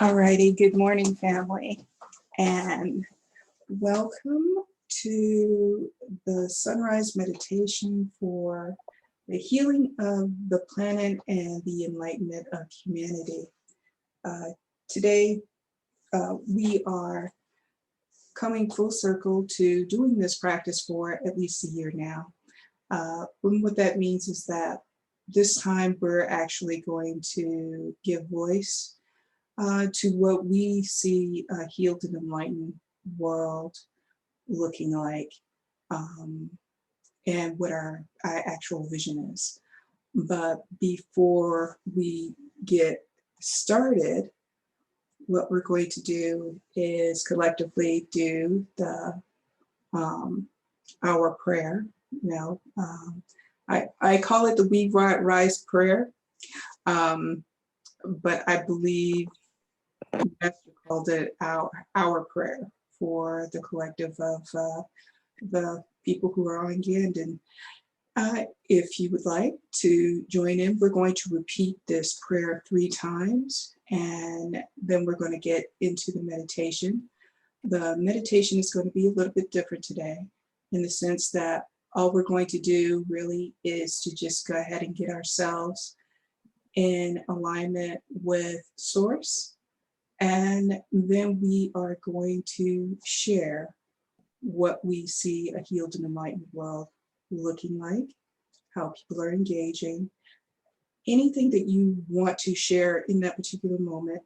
Alrighty, good morning, family, and welcome to the sunrise meditation for the healing of the planet and the enlightenment of humanity. Today, we are coming full circle to doing this practice for at least a year now. And what that means is that this time we're actually going to give voice to what we see a healed and enlightened world looking like, and what our actual vision is. But before we get started, what we're going to do is collectively do the our prayer. I call it the We Rise prayer, but I believe Master called it our prayer for the collective of the people who are on Ganden. If you would like to join in, we're going to repeat this prayer 3 times, and then we're going to get into the meditation. The meditation is going to be a little bit different today, in the sense that all we're going to do really is to just go ahead and get ourselves in alignment with Source. And then we are going to share what we see a healed and enlightened world looking like, how people are engaging, anything that you want to share in that particular moment,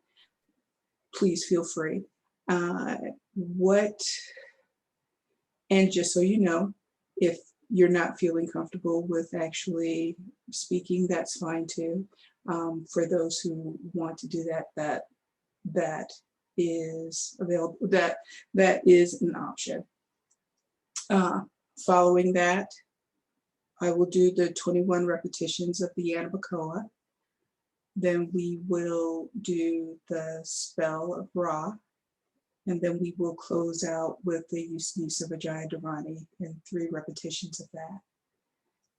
please feel free. And just so you know, if you're not feeling comfortable with actually speaking, that's fine too. For those who want to do that is available, that is an option. Following that, I will do the 21 repetitions of the Ana Bekoach. Then we will do the spell of Ra, and then we will close out with the Usnisa Vijaya Dharani and 3 repetitions of that.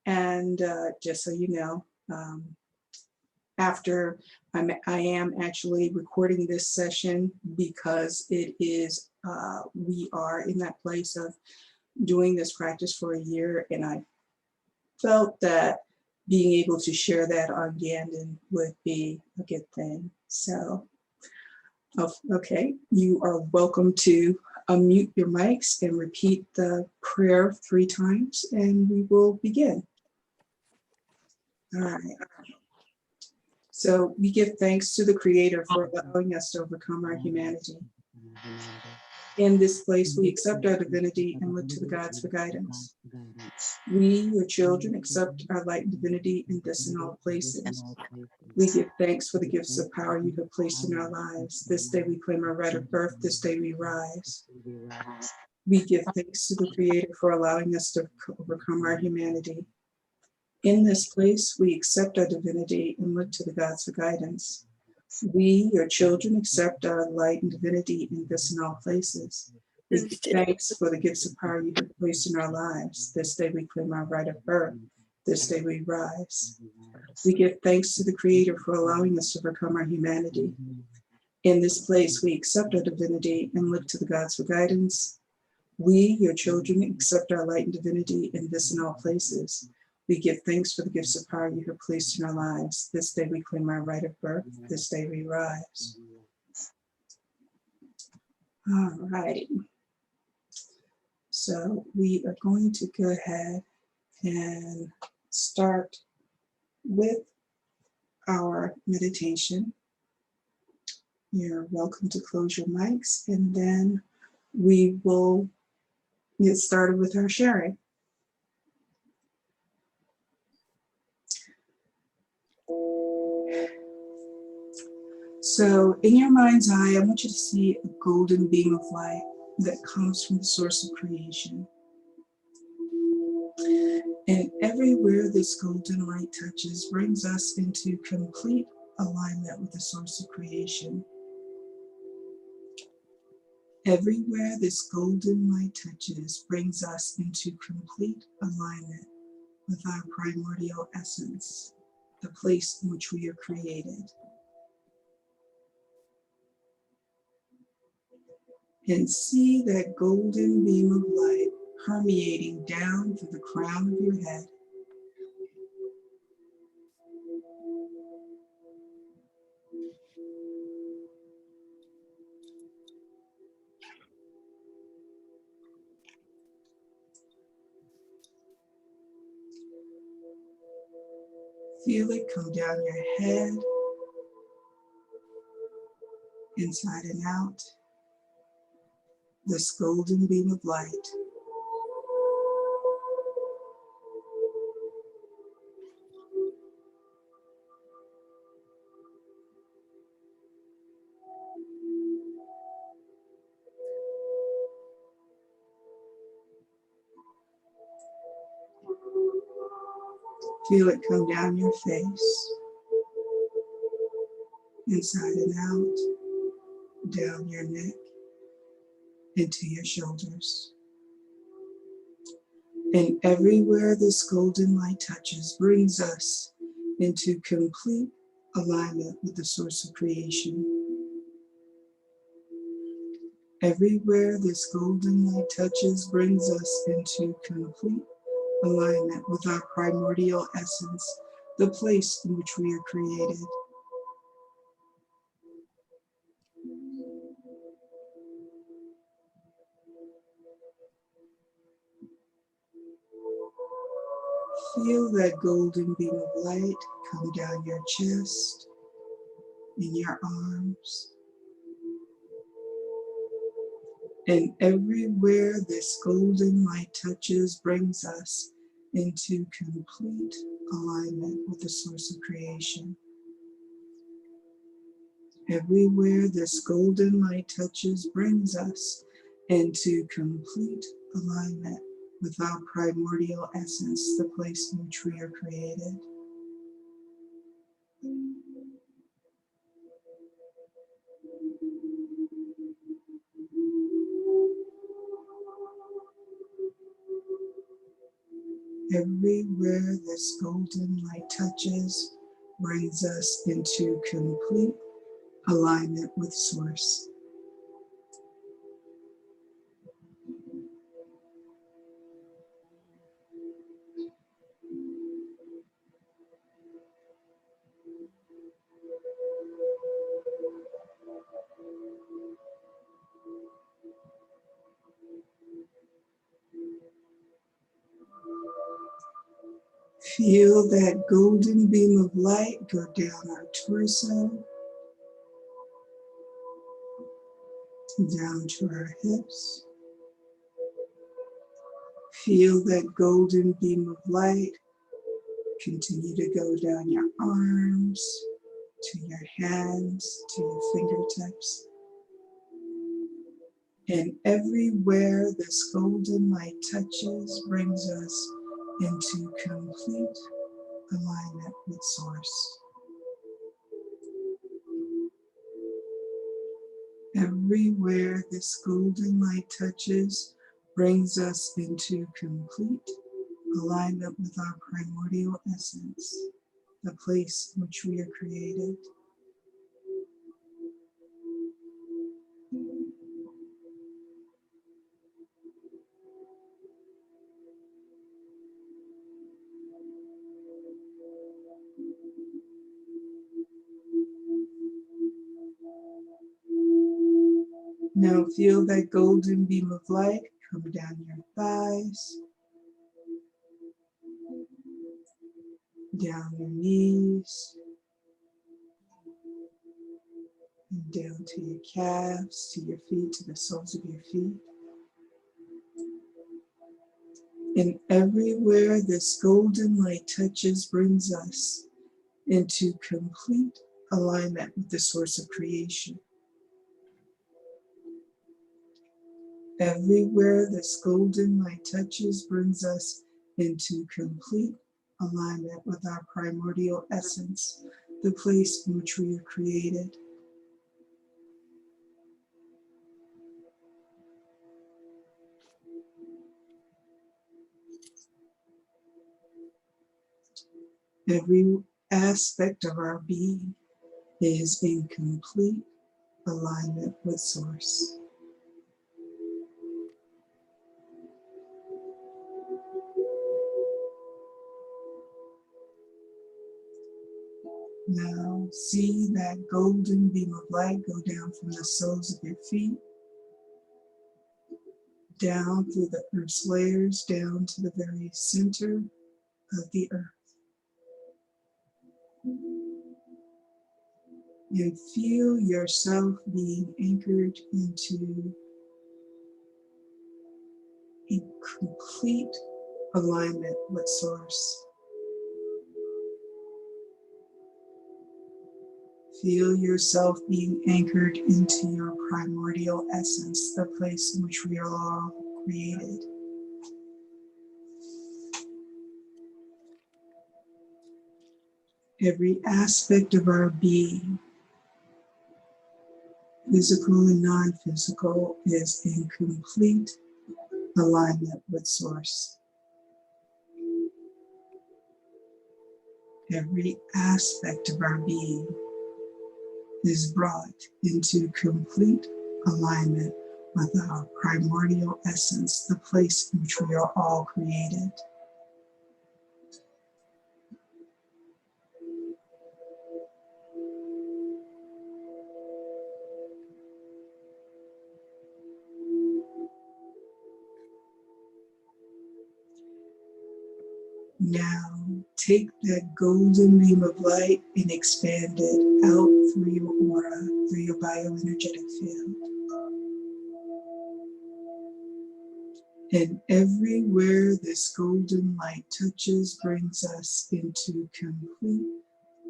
And just so you know, after I am actually recording this session, because it is, we are in that place of doing this practice for a year, and I felt that being able to share that on Ganden would be a good thing. So, okay, you are welcome to unmute your mics and repeat the prayer 3 times, and we will begin. All right. So we give thanks to the Creator for allowing us to overcome our humanity. In this place, we accept our divinity and look to the gods for guidance. We, your children, accept our light and divinity in this and all places. We give thanks for the gifts of power you have placed in our lives. This day we claim our right of birth. This day we rise. We give thanks to the Creator for allowing us to overcome our humanity. In this place, we accept our divinity and look to the gods for guidance. We, your children, accept our light and divinity in this and all places. We give thanks for the gifts of power you have placed in our lives. This day we claim our right of birth. This day we rise. We give thanks to the Creator for allowing us to overcome our humanity. In this place, we accept our divinity and look to the gods for guidance. We, your children, accept our light and divinity in this and all places. We give thanks for the gifts of power you have placed in our lives. This day we claim our right of birth. This day we rise. All righty. So we are going to go ahead and start with our meditation. You're welcome to close your mics, and then we will get started with our sharing. So in your mind's eye, I want you to see a golden beam of light that comes from the source of creation. And everywhere this golden light touches brings us into complete alignment with the source of creation. Everywhere this golden light touches brings us into complete alignment with our primordial essence, the place in which we are created. and see that golden beam of light permeating down through the crown of your head. Feel it come down your head, inside and out, this golden beam of light. Feel it come down your face, inside and out, down your neck, into your shoulders. And everywhere this golden light touches brings us into complete alignment with the source of creation. Everywhere this golden light touches brings us into complete alignment with our primordial essence, the place in which we are created. Feel that golden beam of light come down your chest, in your arms, and everywhere this golden light touches brings us into complete alignment with the source of creation. Everywhere this golden light touches brings us into complete alignment with our primordial essence, the place in which we are created. Everywhere this golden light touches brings us into complete alignment with Source. Feel that golden beam of light go down our torso, down to our hips. Feel that golden beam of light continue to go down your arms, to your hands, to your fingertips. And everywhere this golden light touches brings us into complete alignment with Source. Everywhere this golden light touches brings us into complete alignment with our primordial essence, the place in which we are created. Now feel that golden beam of light come down your thighs, down your knees, and down to your calves, to your feet, to the soles of your feet. And everywhere this golden light touches brings us into complete alignment with the source of creation. Everywhere this golden light touches brings us into complete alignment with our primordial essence, the place in which we are created. Every aspect of our being is in complete alignment with Source. Now see that golden beam of light go down from the soles of your feet, down through the earth's layers, down to the very center of the earth. And feel yourself being anchored into a complete alignment with Source. Feel yourself being anchored into your primordial essence, the place in which we are all created. Every aspect of our being, physical and non-physical, is in complete alignment with Source. Every aspect of our being is brought into complete alignment with our primordial essence, the place in which we are all created. Now, take that golden beam of light and expand it out through your aura, through your bioenergetic field. And everywhere this golden light touches brings us into complete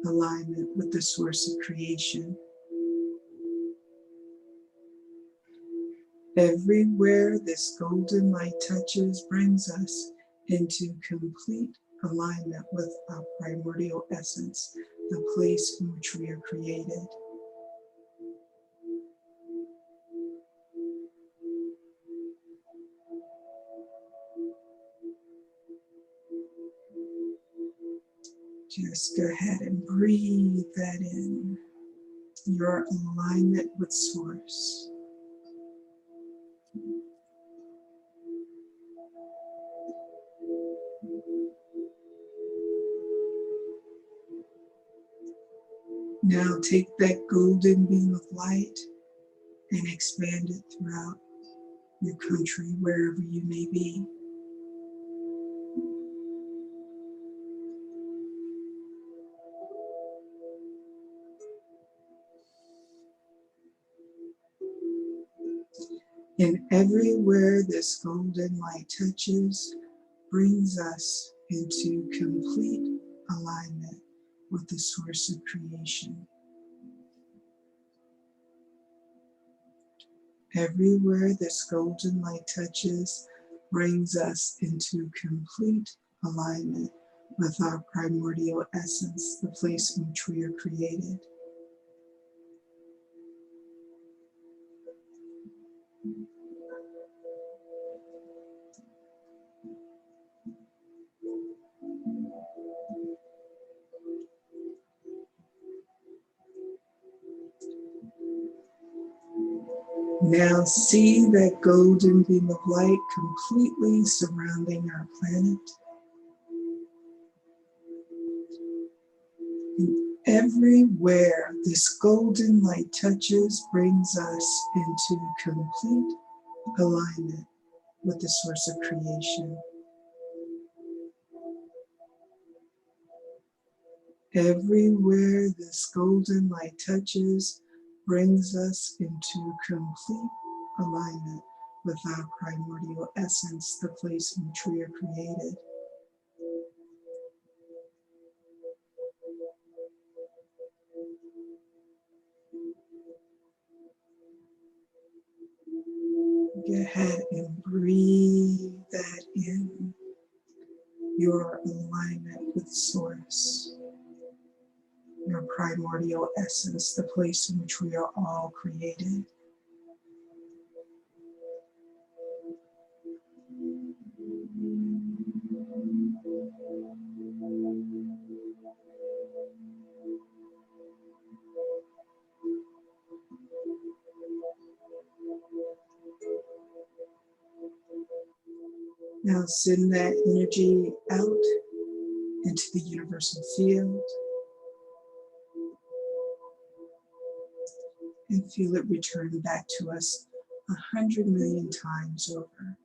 alignment with the source of creation. Everywhere this golden light touches brings us into complete alignment with our primordial essence, the place in which we are created. Just go ahead and breathe that in, your alignment with Source. Now take that golden beam of light and expand it throughout your country, wherever you may be. And everywhere this golden light touches brings us into complete alignment with the source of creation. Everywhere this golden light touches brings us into complete alignment with our primordial essence, the place in which we are created. Now see that golden beam of light completely surrounding our planet. And everywhere this golden light touches brings us into complete alignment with the source of creation. Everywhere this golden light touches brings us into complete alignment with our primordial essence, the place in which we are created. Go ahead and breathe that in, your alignment with Source, your primordial essence, the place in which we are all created. Now send that energy out into the universal field. and feel it return back to us 100 million times over.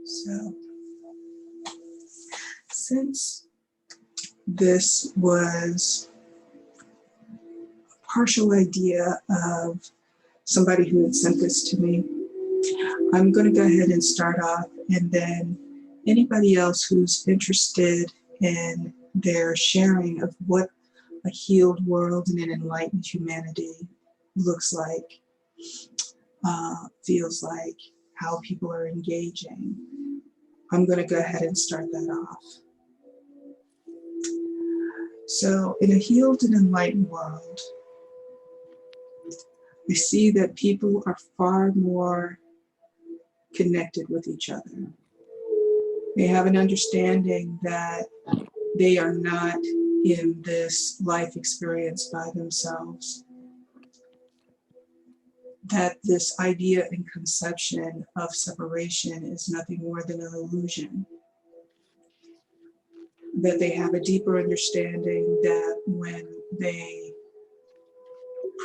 So, since this was a partial idea of somebody who had sent this to me, I'm going to go ahead and start off, and then anybody else who's interested in their sharing of what a healed world and an enlightened humanity looks like, feels like, how people are engaging, I'm going to go ahead and start that off. So in a healed and enlightened world, we see that people are far more connected with each other. They have an understanding that they are not in this life experience by themselves. That this idea and conception of separation is nothing more than an illusion. That they have a deeper understanding that when they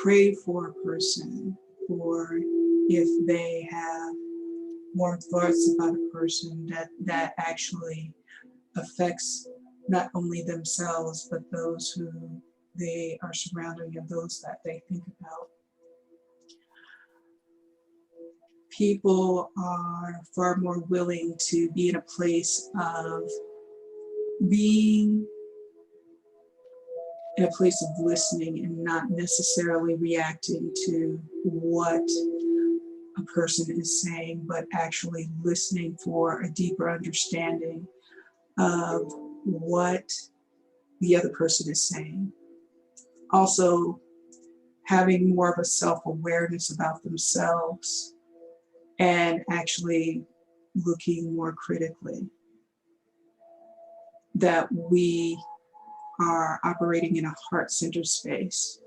pray for a person, or if they have warm thoughts about a person, that actually affects not only themselves, but those who they are surrounding and those that they think about. People are far more willing to be in a place of being in a place of listening and not necessarily reacting to what a person is saying, but actually listening for a deeper understanding of what the other person is saying. Also, having more of a self-awareness about themselves and actually looking more critically. That we are operating in a heart-centered space.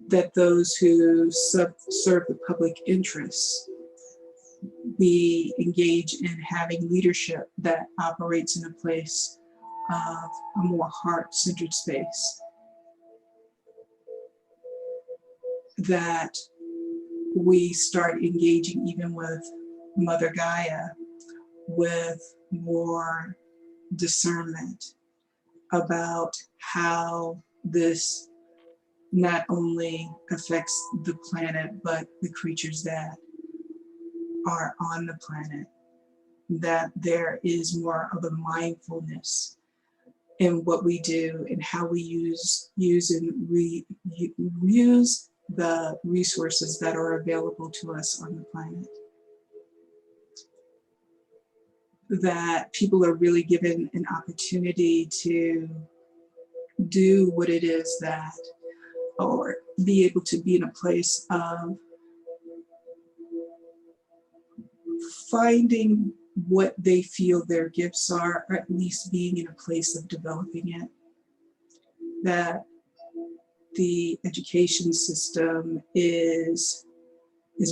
That those who serve the public interests, we engage in having leadership that operates in a place of a more heart-centered space. That we start engaging even with Mother Gaia with more discernment about how this not only affects the planet, but the creatures that are on the planet. That there is more of a mindfulness in what we do and how we use and reuse the resources that are available to us on the planet. That people are really given an opportunity to do what it is that, or be able to be in a place of finding what they feel their gifts are, or at least being in a place of developing it. That the education system is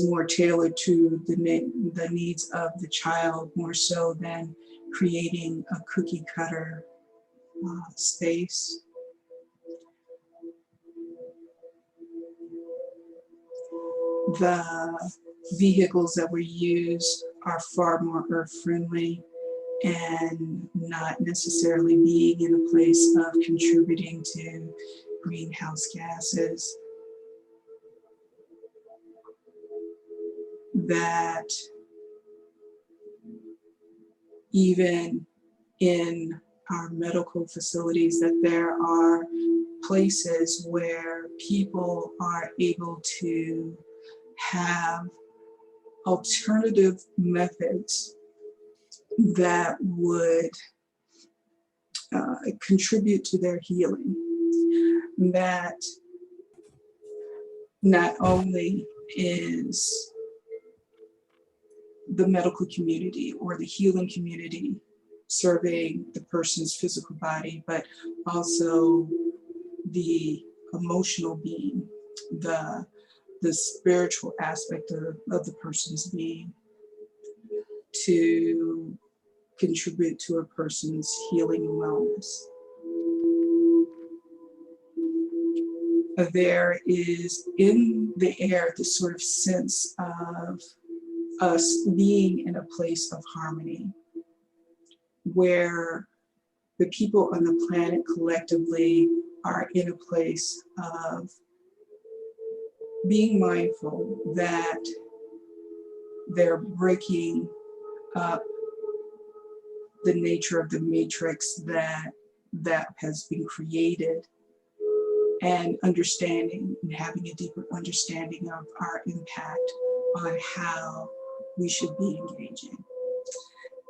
more tailored to the needs of the child, more so than creating a cookie cutter space. The vehicles that we use are far more earth friendly and not necessarily being in a place of contributing to greenhouse gases. That even in our medical facilities, that there are places where people are able to have alternative methods that would contribute to their healing. That not only is the medical community or the healing community serving the person's physical body, but also the emotional being, the spiritual aspect of the person's being, to contribute to a person's healing and wellness. There is in the air this sort of sense of us being in a place of harmony, where the people on the planet collectively are in a place of being mindful that they're breaking up the nature of the matrix that has been created, and understanding and having a deeper understanding of our impact on how we should be engaging.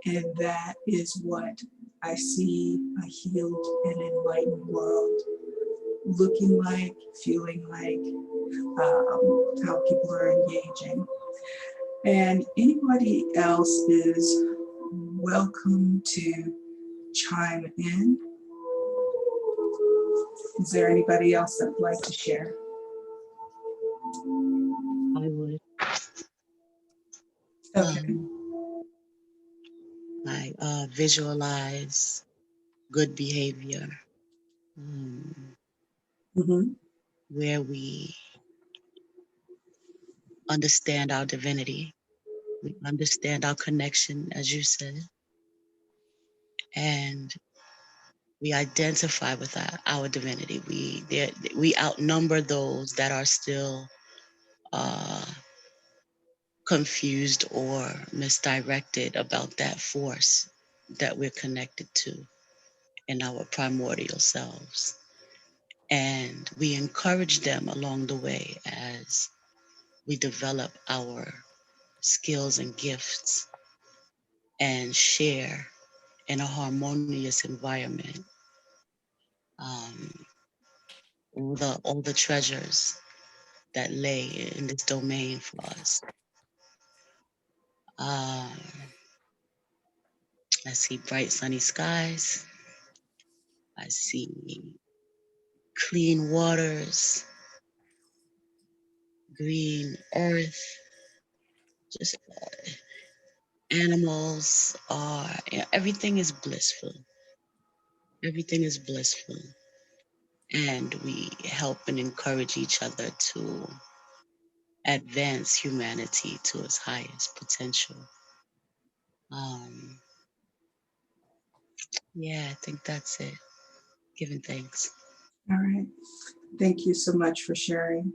And that is what I see a healed and enlightened world looking like, feeling like, how people are engaging. And anybody else is welcome to chime in. Is there anybody else that would like to share? I would. Okay. I visualize good behavior, Mm-hmm. where we understand our divinity, we understand our connection, as you said, and we identify with our divinity. We outnumber those that are still confused or misdirected about that force that we're connected to in our primordial selves. And we encourage them along the way as we develop our skills and gifts and share in a harmonious environment all the treasures that lay in this domain for us. Um, I see bright sunny skies. I see clean waters, green earth, just animals are, everything is blissful. Everything is blissful. And we help and encourage each other to advance humanity to its highest potential. Yeah, I think that's it. Giving thanks. All right. Thank you so much for sharing.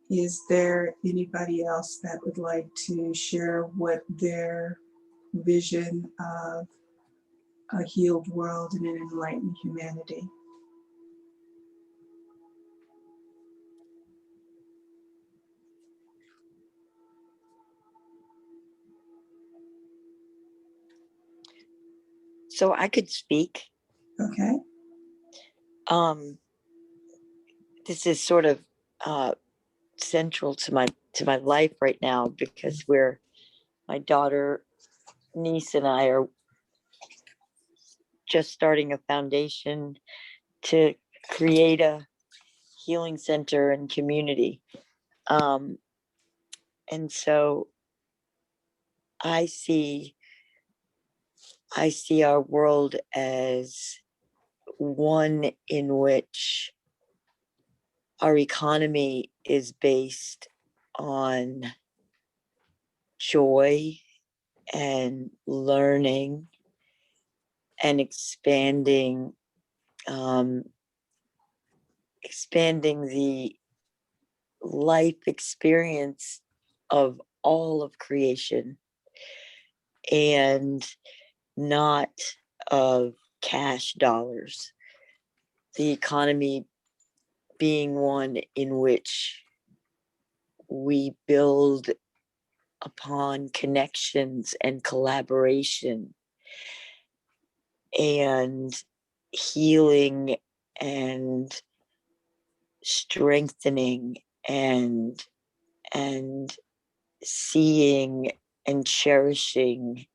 Is there anybody else that would like to share what their vision of a healed world and an enlightened humanity? So I could speak. Okay. This is sort of central to my life right now, because my daughter, niece, and I are just starting a foundation to create a healing center and community. And so I see our world as one in which our economy is based on joy and learning and expanding the life experience of all of creation, and not of cash dollars. The economy being one in which we build upon connections and collaboration and healing and strengthening and seeing and cherishing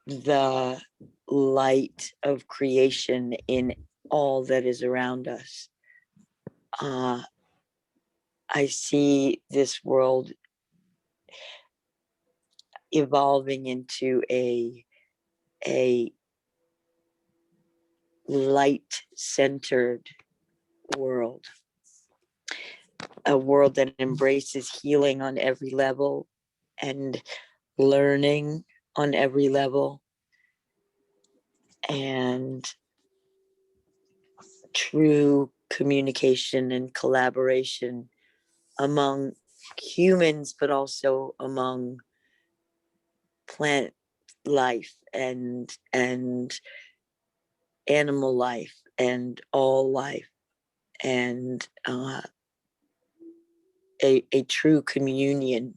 the light of creation in all that is around us. I see this world evolving into a light-centered world, a world that embraces healing on every level and learning on every level, and true communication and collaboration among humans, but also among plant life and animal life and all life, and a true communion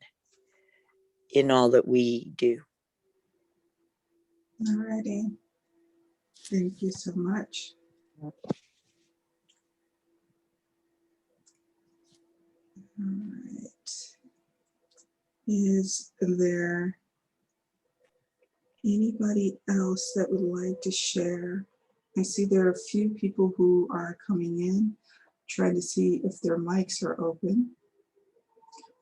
in all that we do. Alrighty. Thank you so much. All right. Is there anybody else that would like to share? I see there are a few people who are coming in, trying to see if their mics are open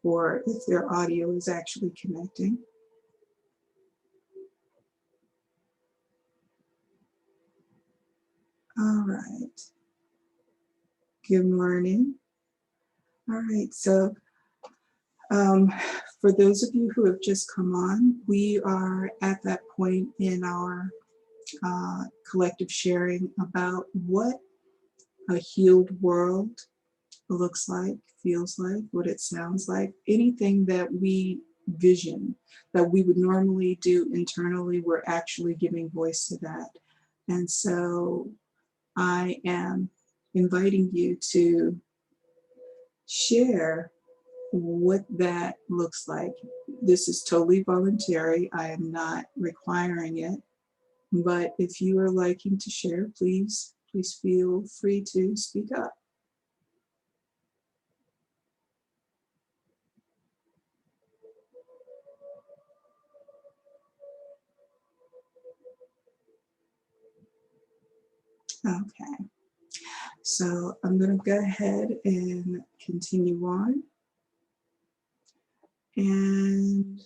or if their audio is actually connecting. All right. Good morning. All right, so for those of you who have just come on, we are at that point in our collective sharing about what a healed world looks like, feels like, what it sounds like, anything that we vision that we would normally do internally, we're actually giving voice to that. And so I am inviting you to share what that looks like. This is totally voluntary. I am not requiring it. But if you are liking to share, please feel free to speak up. Okay, so I'm going to go ahead and continue on. And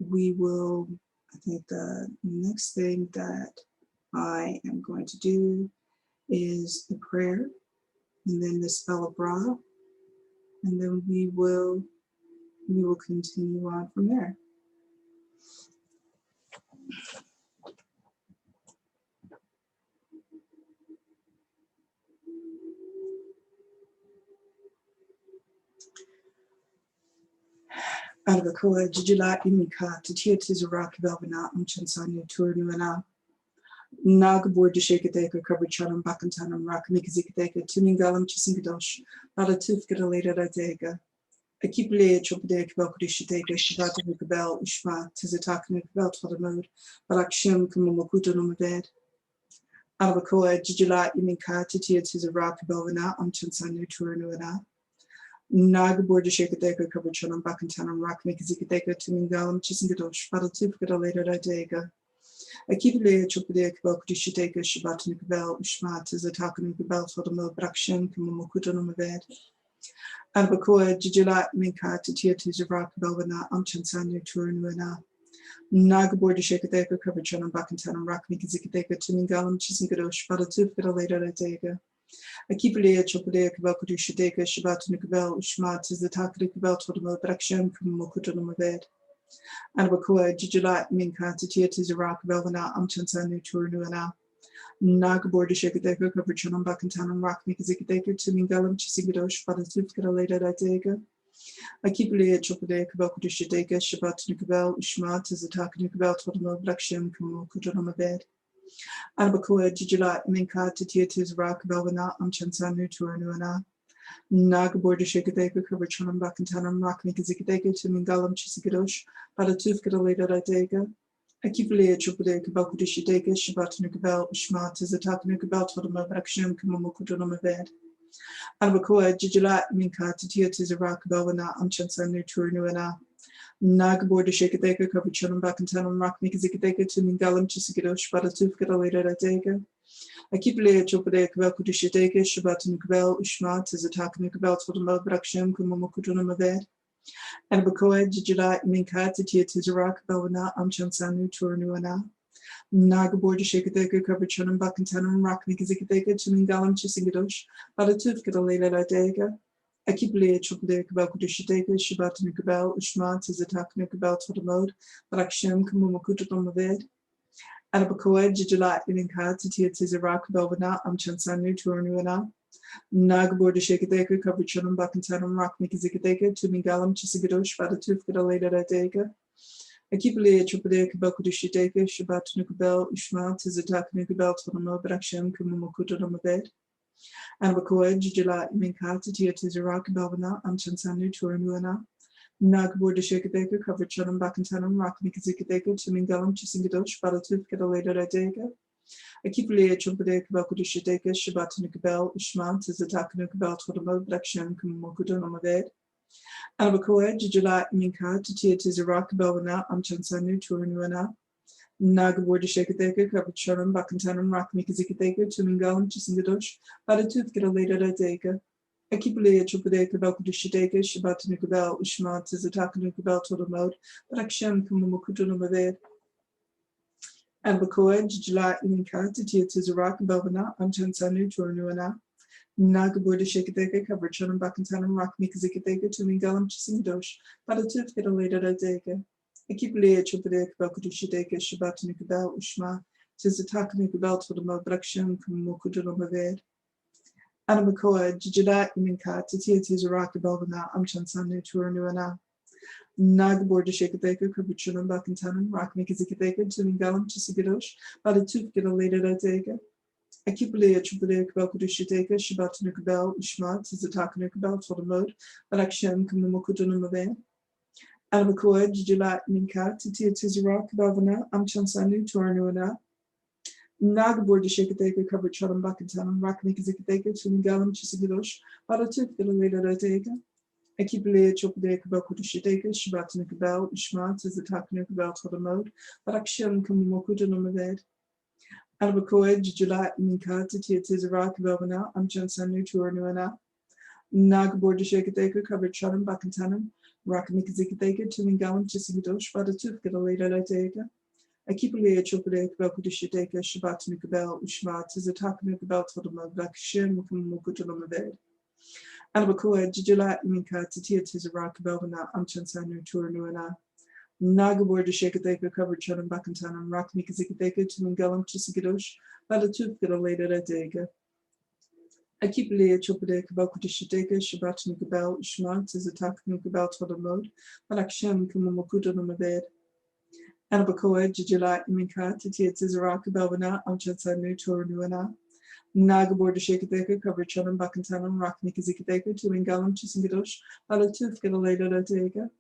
we will, I think the next thing that I am going to do is the prayer and then the spell of Ra, and then we will continue on from there. Ana Bekoach, Jijila Imika, Tatia Tizarak Velvana, Chansanya Turnuana, Nagabor de Shakadeka, Kabrichanam, Bakantanam, Rakamikazikadeka, Tuningalam, Chisingadosh, Balatuf Gadaleda Dega, Akipule, Chopade, Kabakudishiteka, Shivata Nikabel, Ushma, Tizatak Nikabel, Todamode, Balakshim, Kumakuto Nomaded, Ana Bekoach, Jijila Imika, Tatia Tizarak Velvana, Chansanya Turnuana. Nagabor de Shakadeka, Kabrichanam, Bakantanam, Rakamikazikadeka, Tuningalam, Chisingadosh, Balatuf Gadaleda Dega. Akibule Chopade Kabakudishiteka, Shivata Nikabel, Ushma, Tizataka Nikabel, Todamo, Brakshem, Kumakuto Nomaded. Ana Bekoach, Jijila Minka, Tatia Tizarak Belvana, Chansanya Turnuana. Nagabor de Shakadeka, Kabrichanam, Bakantanam, Rakamikazikadeka, Tuningalam, Chisingadosh, Balatuf Gadaleda Dega. Akibule Chopade Kabakudishiteka, Shivata Nikabel, Ushma, Tizataka Nikabel, Todamo, Brakshem, Kumakuto Nomaded. Ana Bekoach, Jijila Minka, Tatia Tizarak Belvana, Chansanya Turnuana. Nagabor de Shakadeka, Kabrichanam, Bakantanam, Rakamikazikadeka, Tuningalam, Chisingadosh, Balatuf Gadaleda Dega. Akibule Chopade Kabakudishiteka, Shivata Nikabel, Ushma, Tizataka Nikabel, Todamo, Brakshem, Kumakuto Nomaded. Ana Bekoach, Jijila Minka, Tatia Tizarak Belvana, Chansanya Turnuana. Nagabor de Shakadeka, Kabrichanam, Bakantanam, Rakamikazikadeka, Tuningalam, Chisingadosh, Balatuf Gadaleda Dega. Akibule Chopade Kabakudishiteka, Shivata Nikabel, Ushma, Tizataka Nikabel, Todamo, Brakshem, Kumakuto Nomaded. Ana Bekoach, Jijula, Minka, Titia, Tizarak, Belvana, Amchansanu, Turnuana. Nagabor de Shakadeka, Kavichunum, Bakantanum, Rock Mikazikadeka, Tumingalam, Chisikidosh, Badatuf, Gadaleda, Dega. Akipule, Chopade, Kavalkudishadeka, Shabatanukabel, Ushma, Tizataknukabel, Todamo, Braksham, Kumamokutunamaved. And Bekoach, Jijula, Minka, Titia, Tizarak, Belvana, Amchansanu, Turnuana. Nagabor de Shakadeka, Kavichunum, Bakantanum, Rock Mikazikadeka, Tumingalam, Chisikidosh, Badatuf, Gadaleda, Dega. Akipule, Chopade, Kavalkudishadeka, Shabatanukabel, Ushma, Tizataknukabel, Todamod, Braksham, Kumamokutunamaved. Ana Bekoach, Jijula, Ininka, Titia, Tizarak, Belvana, Amchansanu, Turnuana. Nagabor de Shakadeka, Kavichunum, Bakantanum, Rock Mikazikadeka, Tumingalam, Chisikidosh, Badatuf, Gadaleda, Dega. Akipule, Chopade, Kavalkudishadeka, Shabatanukabel, Ushma, Tizataknukabel, Todamod, Braksham, Kumamokutunamaved. Ana Bekoach, Jijula, Ininka, Titia, Tizarak, Belvana, Amchansanu, Turnuana. Nagabor de Shakadeka, Kavichunum, Bakantanum, Rock Mikazikadeka, Tumingalam, Chisingadosh, Balatuf, Gadaleda, Dega. Akipule, Chopade, Kavalkudishadeka, Shabatanukabel, Ushma, Tizataknukabel, Todamod, Braksham, Kumamokutunamaved. Ana Bekoach, Jijula, Ininka, Titia, Tizarak, Belvana, Amchansanu, Turnuana. Nagabor de Shakadeka, Kavichunum, Bakantanum, Rock Mikazikadeka, Tumingalam, Chisingadosh, Balatuf, Gadaleda, Dega. Akipule, Chopade, Kavalkudishadeka, Shabatanukabel, Ushma, Tizataknukabel, Todamod, Braksham, Kumamokutunamaved. Ana Bekoach, Jijula, Ininka, Titia, Tizarak, Belvana, Amchansanu, Turnuana. Nagabor de Shakadeka, Kavichunum, Bakantanum, Rock Mikazikadeka, Tumingalam, Chisingadosh, Balatuf, Gadaleda, Dega. Akipule, Chopade, Kavalkudishadeka, Shabatanukabel, Ushma, Tizataknukabel, Todamod, Braksham, Kumamokutunamaved. Ana Bekoach, Jijula, Ininka, Titia, Tizarak, Belvana, Amchansanu, Turnuana. Nagabor de Shakadeka, Kavichunum, Bakantanum, Rock Mikazikadeka, Tumingalam, Chisigadosh, Balatuf, Gadaleda, Dega. Akipule, Chopade, Kavalkudishadeka, Shabatanukabel, Ushma, Tizataknukabel, Todamod, Braksham, Kumamokutunamaved. Ana Bekoach, Jijula, Ininka, Titia, Tizarak, Belvana, Amchansanu, Turnuana. Nagabor de Shakadeka, Kavichunum, Bakantanum, Rock Mikazikadeka, Tumingalam, Chisigadosh, Balatuf, Gadaleda, Dega. Akipule, Chopade, Kavalkudishadeka, Shabatanukabel, Ushma, Tizataknukabel, Todamod, Braksham, Kumamokutunamaved. Ana Bekoach, Jijula, Ininka, Titia, Tizarak, Belvana, Amchansanu, Turnuana. Nagabor de Shakadeka, Kavichunum, Bakantanum, Rock Mikazikadeka, Tumingalam, Chisigadosh, Balatuf, Gadaleda, Dega. Akipule, Chopade, Kavalkudishadeka, Shabatanukabel, Ushma, Tizataknukabel, Todamod, Braksham, Kumamokutunamaved. Ana Bekoach, Jijula, Ininka, Titia, Tizarak, Belvana, Amchansanu, Turnuana. Nagabor de Shakadeka, Kavichunum, Bakantanum, Rock Mikazikadeka, Tumingalam, Chisigadosh, Balatuf, Gadaleda, Dega. Akipule, Chopade, Kavalkudishadeka, Shabatanukabel, Ushma, Tizataknukabel, Todamod, Braksham, Kumamokutunamaved. Ana Bekoach, Jijula, Ininka, Titia, Tizarak, Belvana, Amchansanu, Turnuana. Nagabor de Shakadeka, Kavichunum, Bakantanum, Rock Mikazikadeka, Tumingalam, Chisingadosh, Balatuf, Gadaleda, Dega.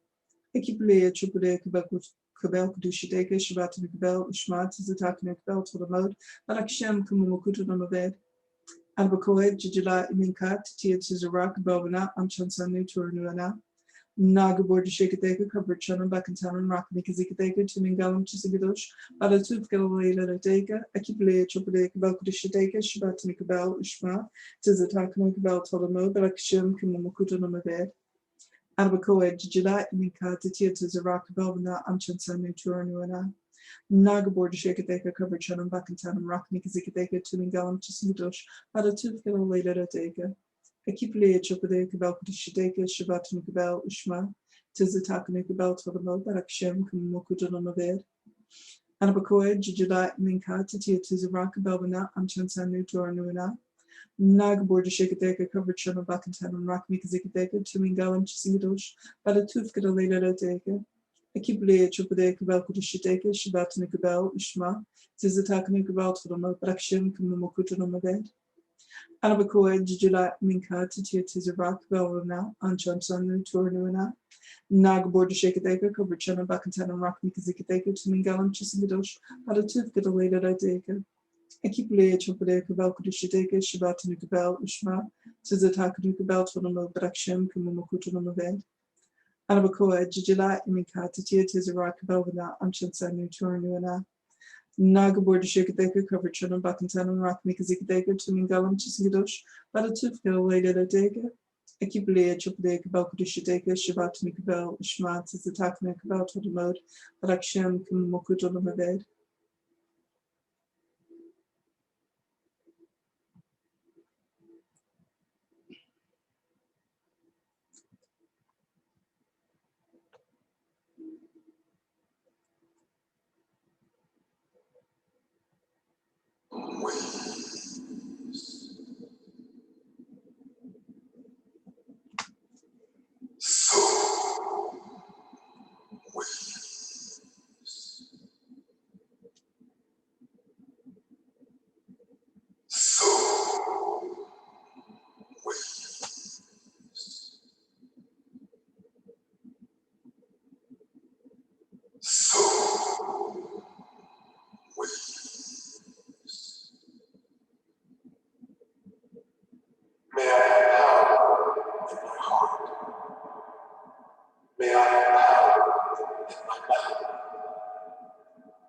Akipule, Chopade, Kavalkudishadeka, Shabatanukabel, Ushma, Tizataknukabel, Todamod, Braksham, Kumamokutunamaved. Ana Bekoach, Jijula, Ininka, Titia, Tizarak, Belvana, Amchansanu, Turnuana. Nagabor de Shakadeka, Kavichunum, Bakantanum, Rock Mikazikadeka, Tumingalam, Chisigadosh, Balatuf, Gadaleda, Dega. Akipule, Chopade, Kavalkudishadeka, Shabatanukabel, Ushma, Tizataknukabel, Todamod, Braksham, Kumamokutunamaved. Ana Bekoach, Jijula, Ininka, Titia, Tizarak, Belvana, Amchansanu, Turnuana. Nagabor de Shakadeka, Kavichunum, Bakantanum, Rock Mikazikadeka, Tumingalam, Chisigadosh, Balatuf, Gadaleda, Dega. Akipule, Chopade, Kavalkudishadeka, Shabatanukabel, Ushma, Tizataknukabel, Todamod, Braksham, Kumamokutunamaved. Ana Bekoach, Jijula, Ininka, Titia, Tizarak, Belvana, Amchansanu, Turnuana. Nagabor de Shakadeka, Kavichunum, Bakantanum, Rock Mikazikadeka, Tumingalam, Chisigadosh, Balatuf, Gadaleda, Dega. Akipule, Chopade, Kavalkudishadeka, Shabatanukabel, Ushma, Tizataknukabel, Todamod, Braksham, Kumamokutunamaved. Ana Bekoach, Jijula, Ininka, Titia, Tizarak, Belvana, Amchansanu, Turnuana. Nagabor de Shakadeka, Kavichunum, Bakantanum, Rock Mikazikadeka, Tumingalam, Chisingadosh, Balatuf, Gadaleda, Dega. Ekipule chopade kabal kudushiteke shibatanu kabal ushma. Tizatakadu kabal tonomo braksham kumomokutonomaved. Ana Bekoach jijila imika titia tizara kabal vana amchansa nutuanuana. Nagabor shikadeka covered children bakantana rock mikazikadeka tumingalam chisingadosh. Badatufka later dega. Ekipule chopade kabal kudushiteke shibatanu kabal ushma. Tizatakana kabal tonomod braksham kumomokutonomaved. May I have power in my heart. May I have power in my mouth.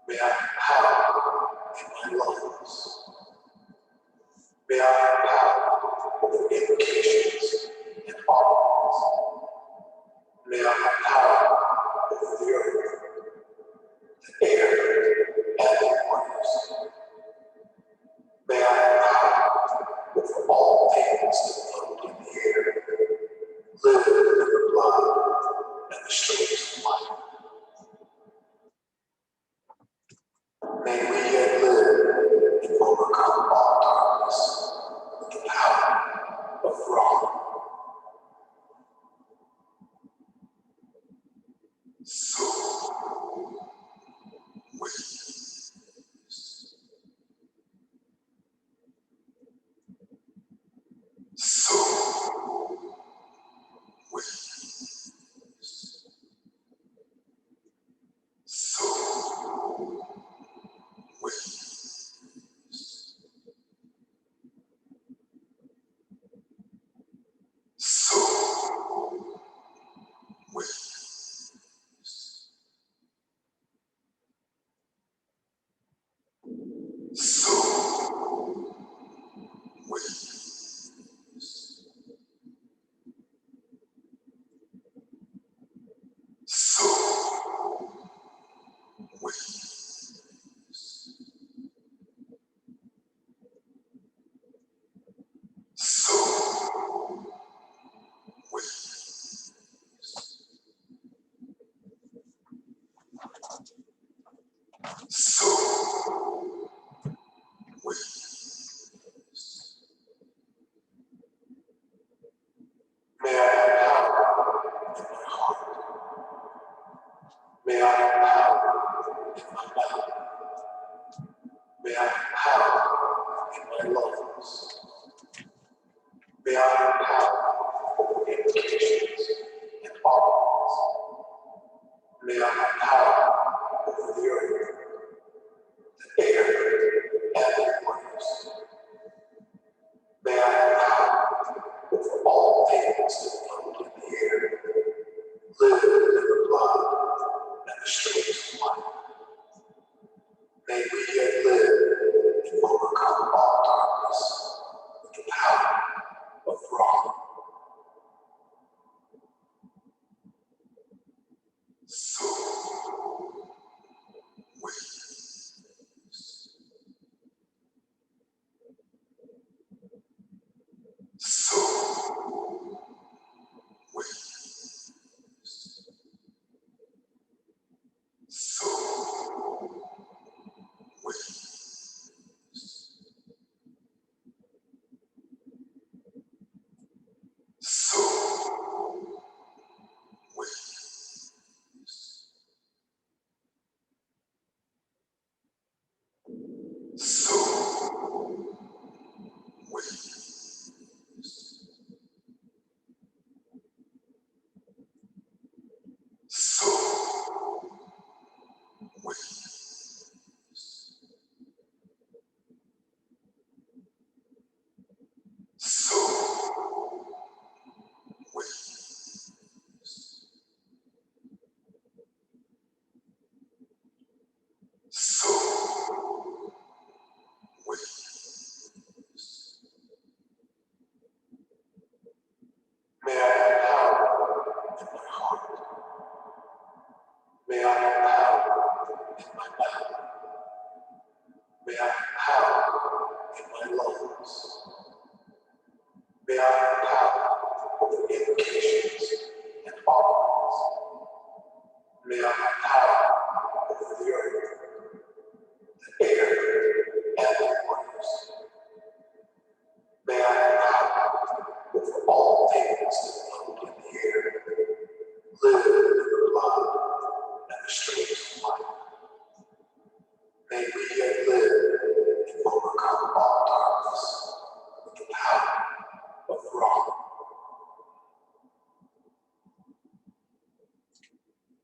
May I have power in my lungs. May I have power over invocations and offerings. May I have power over the earth, the air, and the waters. May I have power over all things that float in the air, live in the blood and the streams of life. May we yet live and overcome all darkness with the power of wrong. So with so with so with so with so with so with so with so with. May I have power in my heart. May I have power in my mouth. May I have power in my lungs. May I have power over invocations and offerings. May I have power over the earth, the air, and the waters. May I have power over all things that float in the air, live in the blood and the streams of life. May we yet live and overcome all darkness with the power of wrong. So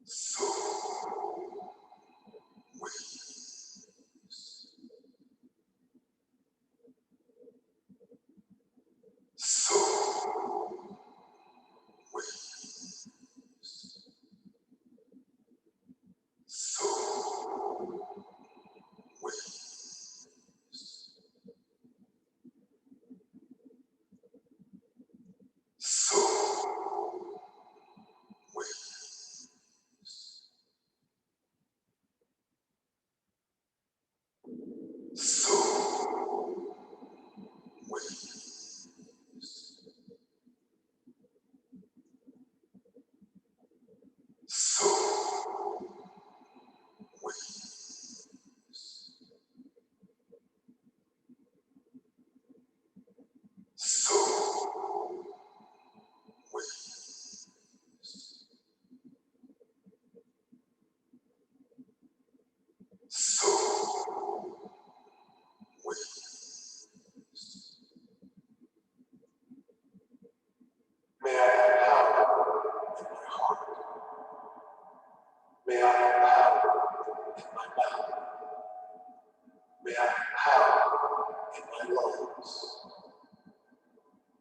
So may I have power in my heart. May I have power in my mouth. May I have power in my lungs.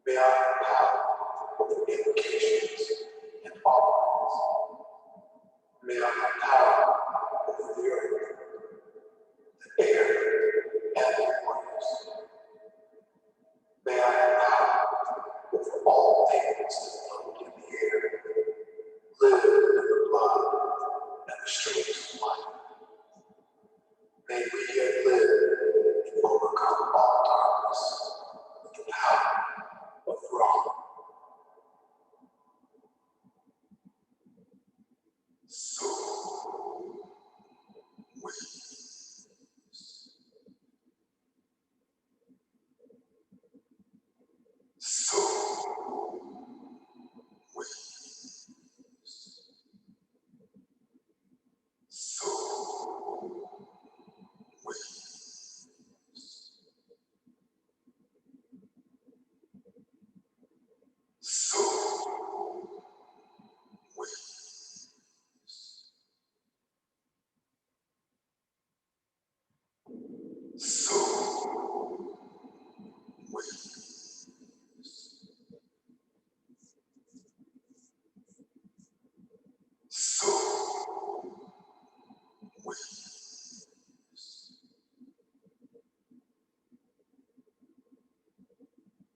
May I have power over implications and offerings. May I have power over the earth, the air, and the waters. May I have power over all things that float in the air, live in the blood and the streams of life. May we yet live and overcome all darkness with the power of wrong. So we so we so we so we so we so we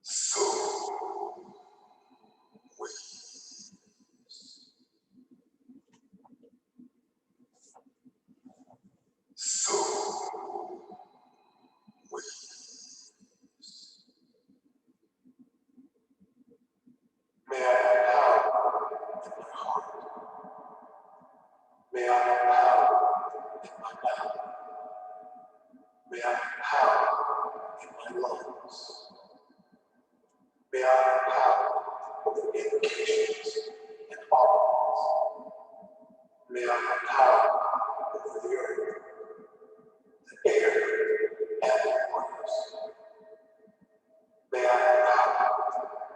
so we so we may I have power in my heart. May I have power in my mouth. May I have power in my lungs. May I have power over implications and offerings. May I have power over the earth, the air, and the waters. May I have power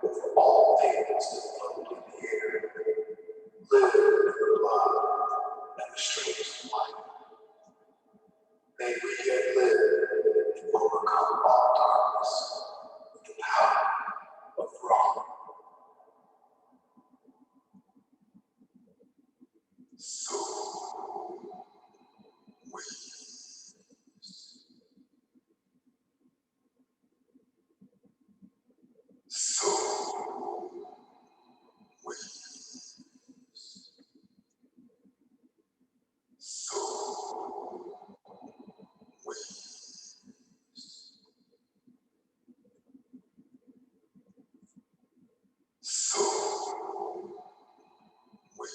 over all things that float in the air, live in the blood and the streams of life. May we yet live and overcome all darkness with the power of wrong. So we so we so we so we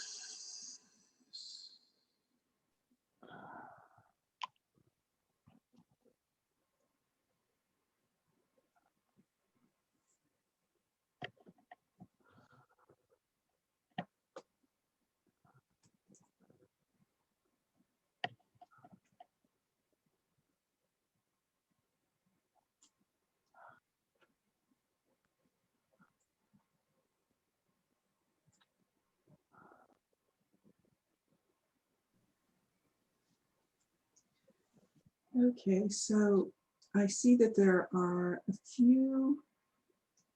Okay, so I see that there are a few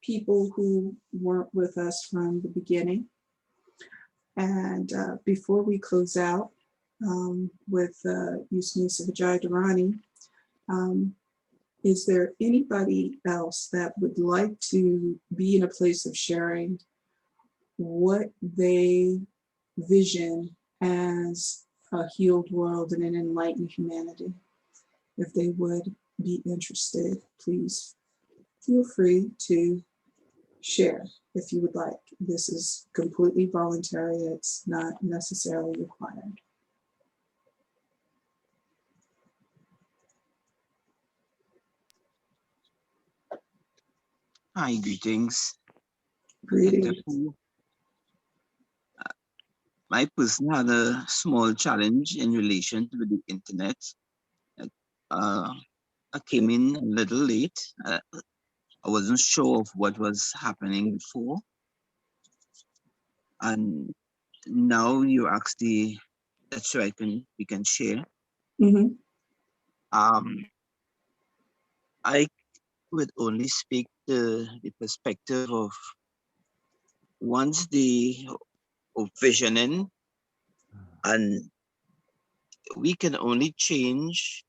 people who weren't with us from the beginning. And before we close out with Yusni Savajai Durrani, is there anybody else that would like to be in a place of sharing what they vision as a healed world and an enlightened humanity? If they would be interested, please feel free to share if you would like. This is completely voluntary. It's not necessarily required. Hi, greetings. Greetings. My person had a small challenge in relation to the internet. Uh, I came in a little late. I wasn't sure of what was happening before. And now you asked that's so we can share. Mm-hmm. I would only speak the perspective of once the visioning, and we can only change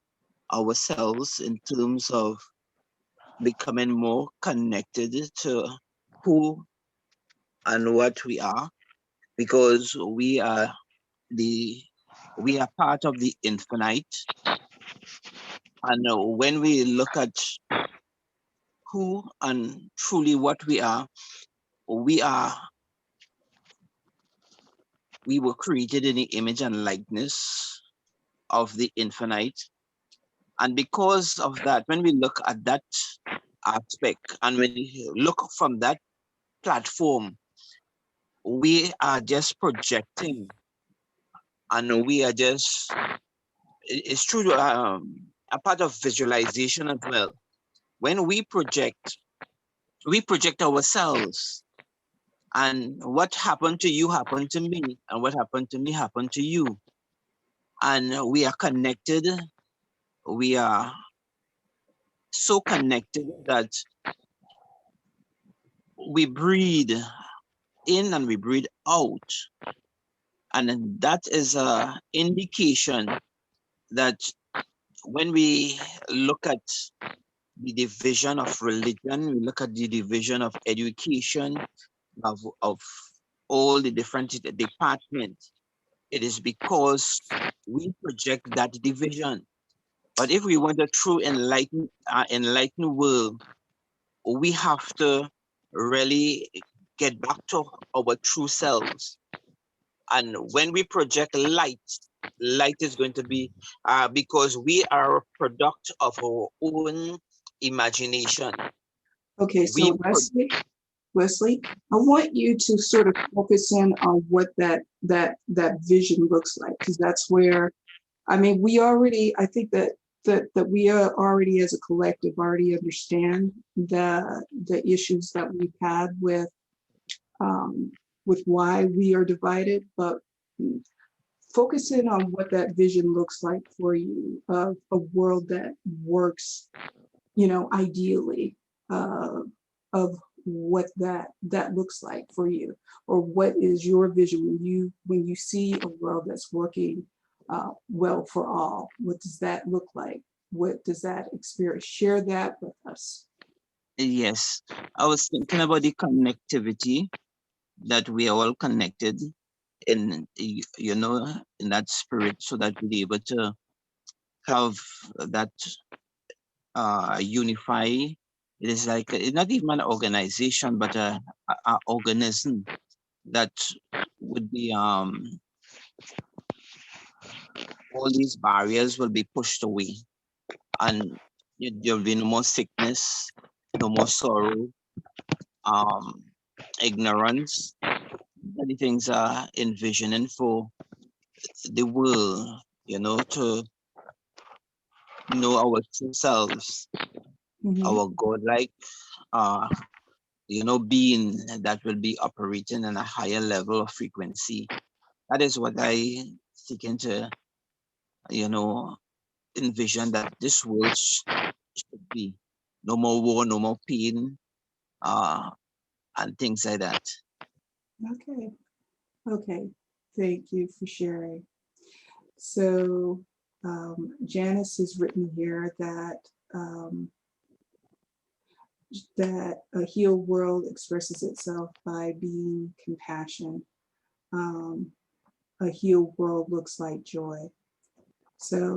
ourselves in terms of becoming more connected to who and what we are, because we are part of the infinite. And when we look at who and truly what we were created in the image and likeness of the infinite. And because of that, when we look at that aspect and when we look from that platform, we are just projecting, and we are just, it's true, a part of visualization as well. When we project ourselves, and what happened to you happened to me, and what happened to me happened to you. And we are connected. We are so connected that we breathe in and we breathe out. And that is an indication that when we look at the division of religion, we look at the division of education, of all the different departments, it is because we project that division. But if we want a true enlightened world, we have to really get back to our true selves. And when we project light is going to be because we are a product of our own imagination. Okay, so Wesley, I want you to sort of focus in on what that vision looks like, because that's where, I mean, I think that we are already as a collective already understand the issues that we've had with why we are divided, but focus in on what that vision looks like for you of a world that works, ideally, of what that looks like for you, or what is your vision when you see a world that's working well for all. What does that look like? What does that experience? Share that with us. Yes, I was thinking about the connectivity, that we are all connected in in that spirit, so that we're able to have that unify. It is like it's not even an organization, but a organism that would be all these barriers will be pushed away, and there will be no more sickness, no more sorrow, ignorance. Many things are envisioning for the world, to know our true selves, our godlike, being that will be operating in a higher level of frequency. That is what I seeking to, envision that this world should be. No more war, no more pain, and things like that. Okay. Okay. Thank you for sharing. So Janice has written here that a healed world expresses itself by being compassion. A healed world looks like joy. So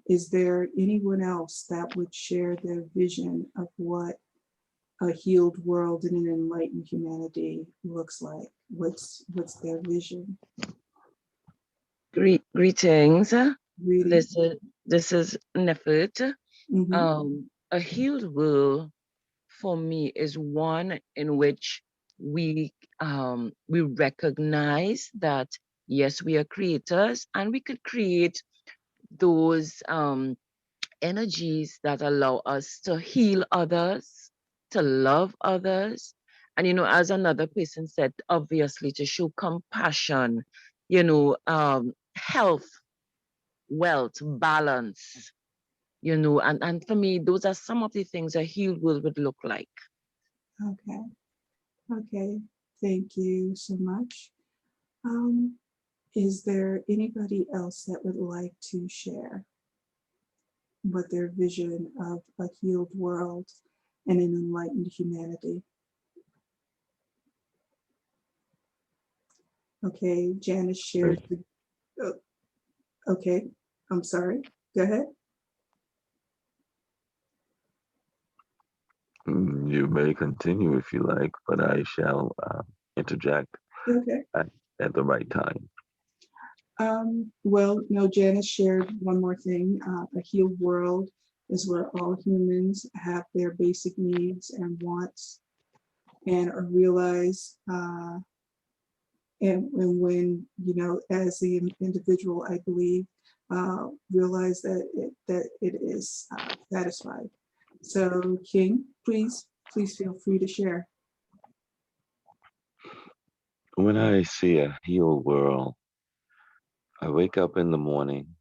is there anyone else that would share their vision of what a healed world and an enlightened humanity looks like? What's their vision? Greetings. Reading. This is Nefert. Mm-hmm. A healed world for me is one in which we recognize that yes, we are creators, and we could create those energies that allow us to heal others, to love others, and as another person said, obviously to show compassion, health, wealth, balance, and for me, those are some of the things a healed world would look like. Okay. Okay. Thank you so much. Is there anybody else that would like to share what their vision of a healed world and an enlightened humanity? Okay, Janice shared. Oh, okay, I'm sorry. Go ahead. You may continue if you like, but I shall interject Okay. at the right time. Well, no, Janice shared one more thing. A healed world is where all humans have their basic needs and wants and are realized. And when, as the individual, I believe, realize that it is satisfied. So, King, please feel free to share. When I see a healed world, I wake up in the morning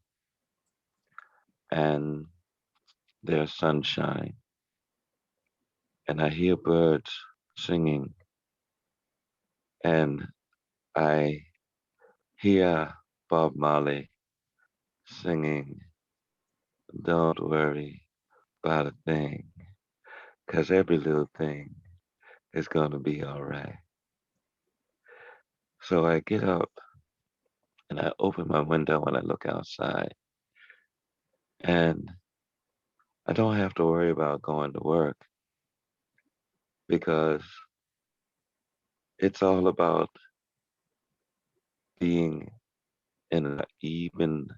and there's sunshine, and I hear birds singing, and I hear Bob Marley singing, "Don't worry about a thing, 'cause every little thing is gonna be all right." So I get up and I open my window and I look outside, and I don't have to worry about going to work because it's all about being in an even,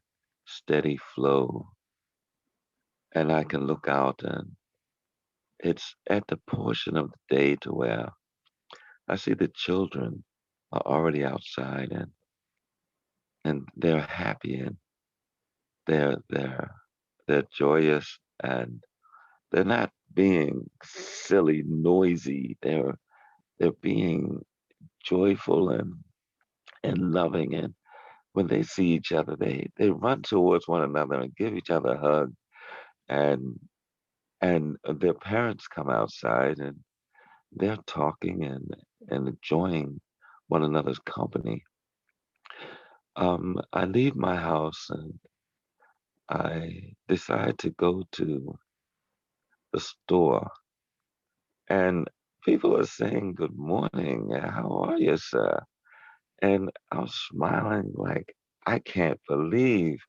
steady flow. And I can look out, and it's at the portion of the day to where I see the children are already outside, and they're happy, and they're they're they're joyous, and they're not being silly, noisy. They're being joyful and loving, and when they see each other, they run towards one another and give each other a hug, and their parents come outside and they're talking and enjoying one another's company. I leave my house and I decide to go to the store, and people are saying, "Good morning, how are you, sir?" And I'm smiling like I can't believe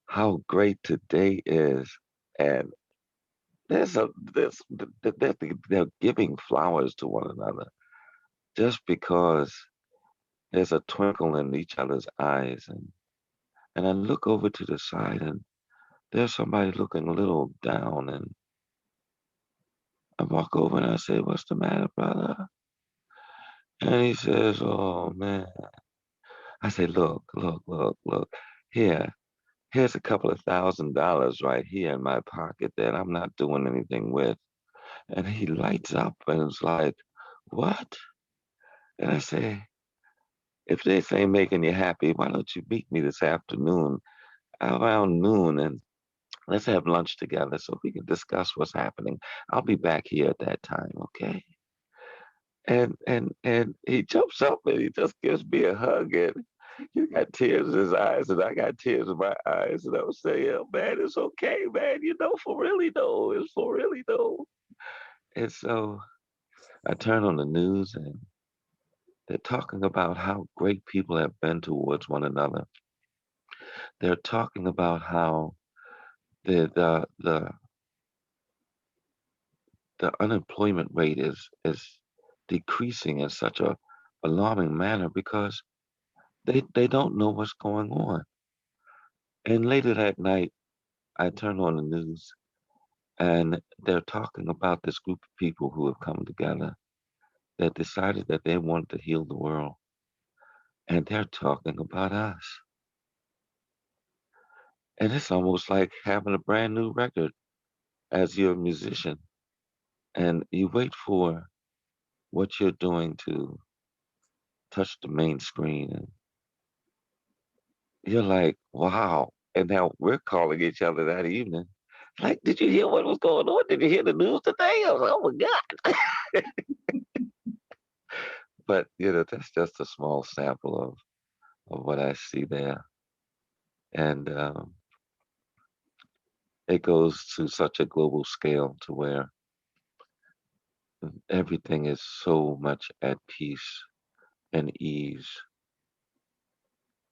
how great today is. And they're giving flowers to one another just because there's a twinkle in each other's eyes. And I look over to the side and there's somebody looking a little down, and I walk over and I say, "What's the matter, brother?" And he says, "Oh man." I say, "Look, look, look, look. Here, here's a couple of $1,000 right here in my pocket that I'm not doing anything with." And he lights up and it's like, "What?" And I say, "If this ain't making you happy, why don't you meet me this afternoon around noon and let's have lunch together so we can discuss what's happening. I'll be back here at that time, okay? And he jumps up and he just gives me a hug and he got tears in his eyes and I got tears in my eyes and I was saying, yeah, man, it's okay, man. You know, for really though, it's for really though. And so I turn on the news and they're talking about how great people have been towards one another. They're talking about how the the unemployment rate is decreasing in such a alarming manner because they don't know what's going on. And later that night, I turn on the news and they're talking about this group of people who have come together that decided that they wanted to heal the world. And they're talking about us. And it's almost like having a brand new record as you're a musician. And you wait for what you're doing to touch the main screen. And you're like, wow. And now we're calling each other that evening. Like, did you hear what was going on? Did you hear the news today? I was like, oh my God. But, you know, that's just a small sample of what I see there. And it goes to such a global scale to where everything is so much at peace and ease.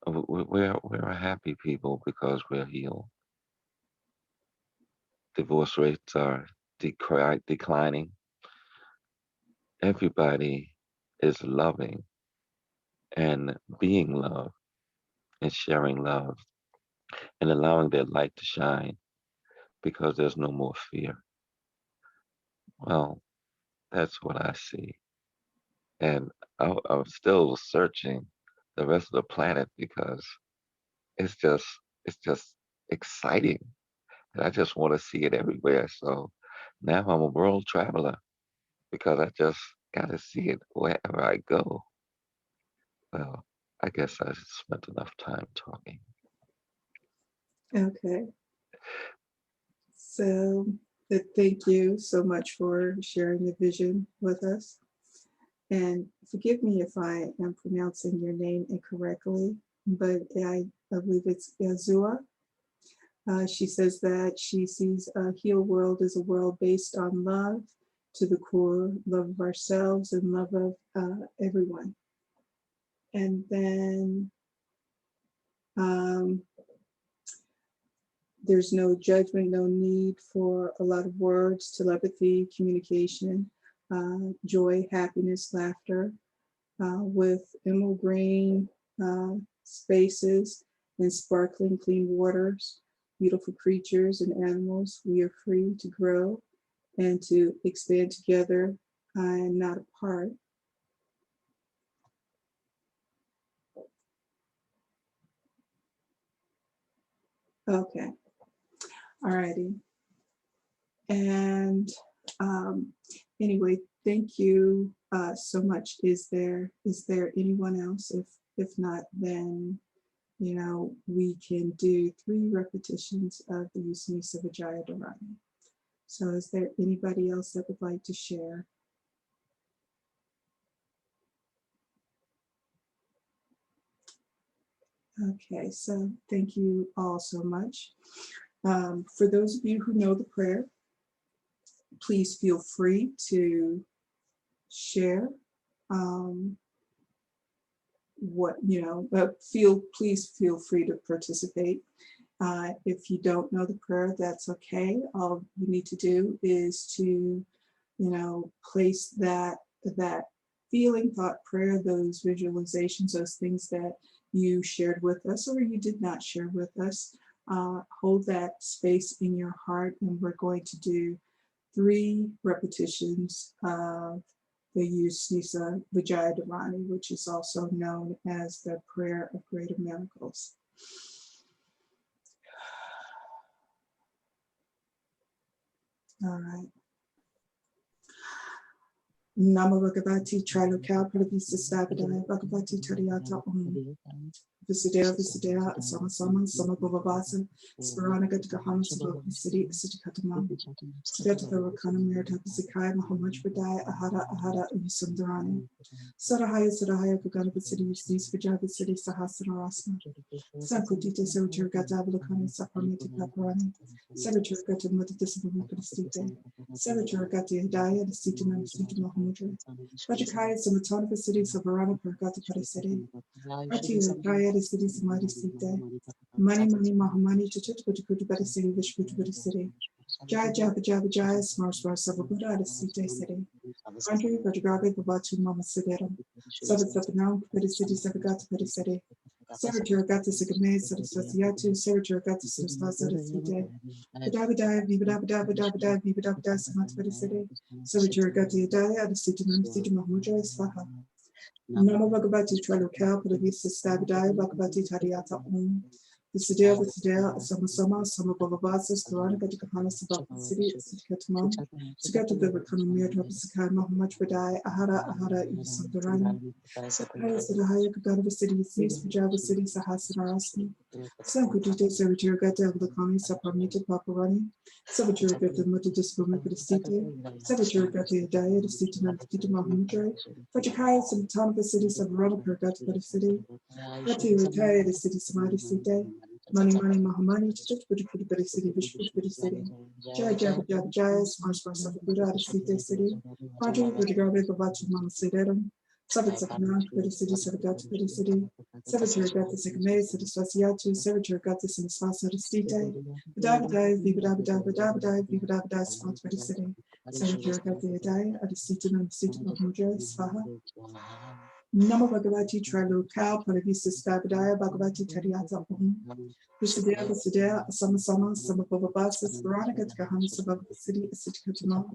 We're a happy people because we're healed. Divorce rates are declining. Everybody is loving and being loved and sharing love and allowing their light to shine because there's no more fear. Well, that's what I see. And I'm still searching the rest of the planet because it's just it's just exciting. And I just want to see it everywhere. So now I'm a world traveler because I just got to see it wherever I go. Well, I guess I spent enough time talking. Okay. So thank you so much for sharing the vision with us. And forgive me if I am pronouncing your name incorrectly, but I believe it's Yazua. She says that she sees a healed world as a world based on love to the core, love of ourselves and love of everyone. And then there's no judgment, no need for a lot of words, telepathy, communication, joy, happiness, laughter, with emerald green spaces and sparkling clean waters, beautiful creatures and animals. We are free to grow and to expand together and not apart. Okay, all righty. And anyway, thank you so much. Is there anyone else? If not, then we can do 3 repetitions of the Usnisa Vijaya Dharani. So is there anybody else that would like to share? Okay, so thank you all so much. For those of you who know the prayer, please feel free to share please feel free to participate. If you don't know the prayer, that's okay. All you need to do is to, place that feeling, thought, prayer, those visualizations, those things that you shared with us or you did not share with us. Hold that space in your heart, and we're going to do 3 repetitions of the Usnisa Vijaya Dharani, which is also known as the Prayer of Greater Miracles. All right. Namo Bhagavati Trilokal Pravisasavadaya Bhagavati Tariyata Om. Visidea, Sama Bavabasan, Sparanaga to Kahana Sabak, the city, City Kataman, Sidata the Rakana Mirta, Sikai, Mahamaj Vadai, Ahara, Yusundarani, Sarahaya, Gagana, the city, Sneeze, Vijay, city, Sahasana Rasma, Sankutita, Sevatur Gata, Vulcani, Sapamiti, Paparani, Sevatur Gata, Mother Discipline for the State, Sevatur Gata, Hidaya, the Sita, and the Sita Mahamudra, Vajakaya, Samatana, the city, Savarana, Pergata, Paracity. Rati Raya the city Samadhi Sita. Money Mahamani to Tutu Bari City, Vishputu Bari City. Jaya Jaya Smart Savabuddha the Sita City. Andrew Vajagraga Babatu Mama Sidera. Savat Sapanam Pari City Savagata Pari City. Savatura Gata Sigame Saraswatiatu, Savatura Gata Saraswasa Sita. Vidabada, Vibada, Samat Pari City. Savatura Gata Yadaya, the City Nam City Mahmuja Svaha. Namo Bhagavati Tralokal, Pradavisa Stabdaya, Bhagavati Tariata Visidea, Sama Bhavavasas, Veronica de Kahana Sabak City, Sitkatman, Sigata Vivakana Mir, Tapasakai, Mahamaj Vadai, Ahara, Ivisandarani, Sakaya Sadahaya, Kagana City, Sis, Pujava City, Sahasanarasmi, Sankutite, Servitur Gata, Vlakani, Sapamita, Paparani, Savatur Gata, Mutta Disbumi Padisite, Savatur Gata, Daya, the City, Tita Mahamudra, Vajakaya, Samatana City, Savarana, Pergata City, Rati retired the city Samadhi City, Money Mahamani, Chichipudi City, Vishpudi City, Jaya, Smart Buddha, the City, Padre Vajagrabe Babatu Mama Siderum, Sabat Sapana, Pudi City, Savagat Pudi City, Savatur Gata Sigame, Satisfaciatu, Savatur Gata Sinisfasa State, Vidabada, Smart Pudi City, Savatur Gata Yadai, Adisitan and City of Mujer, Svaha. Namo Bhagavati Tralokal, Paravisa Stabadaya, Bhagavati Tariata Om, Visidea, Sama Bhavavasas, Veronica Kahana Sabak City, Sitkatama,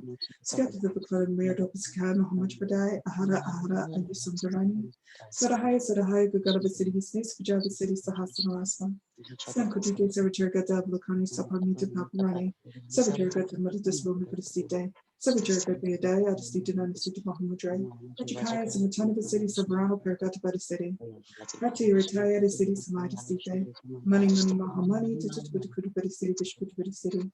Skata Vipakla, Mirdo Piskan, Hamaj Badai, Ahara, and Yusundarani, Sadahaya, Gagava City, Snis, Vijava City, Sahasanarasma, Sankutite, Savaturgata, Blakani, Sapamita Paparani, Savaturgata, Matatis Vomipasite, Savaturgata, Yadaya, Adistita, and Sita Mahamudra. Rachikaya Samatana City Savarano Pergata Body City. Rati retired city Samadhi City. Money Mahamani to Tutukutu Body City, Vishputu City.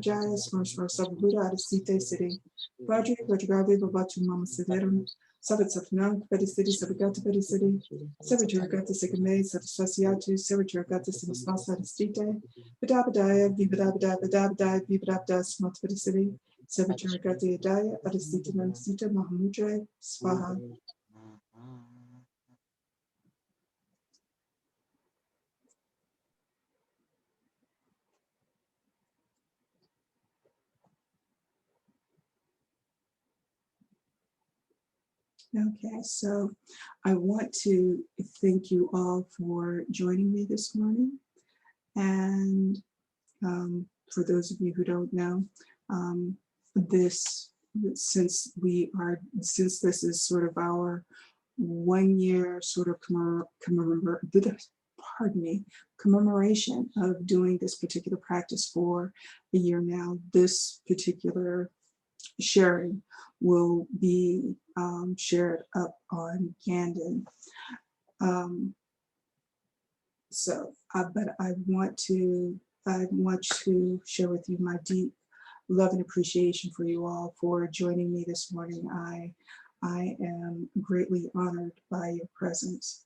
Jaya, Smart Sababuddha City. Raji Rajagavi Babatu Mama Siderum. Sabat Sapnang Body City, Sabagata Body City. Savituragata Sigame, Satisfaciatu, Savituragata Sinismasa City. Vidabada, Smart Body City. Savituragata Yadaya, Adisita Sita Mahamudra, Swaha. Okay, so I want to thank you all for joining me this morning. And for those of you who don't know, since this is sort of our 1 year sort of commemoration of doing this particular practice for a year now, this particular sharing will be shared up on Ganden. But I want to share with you my deep love and appreciation for you all for joining me this morning. I am greatly honored by your presence.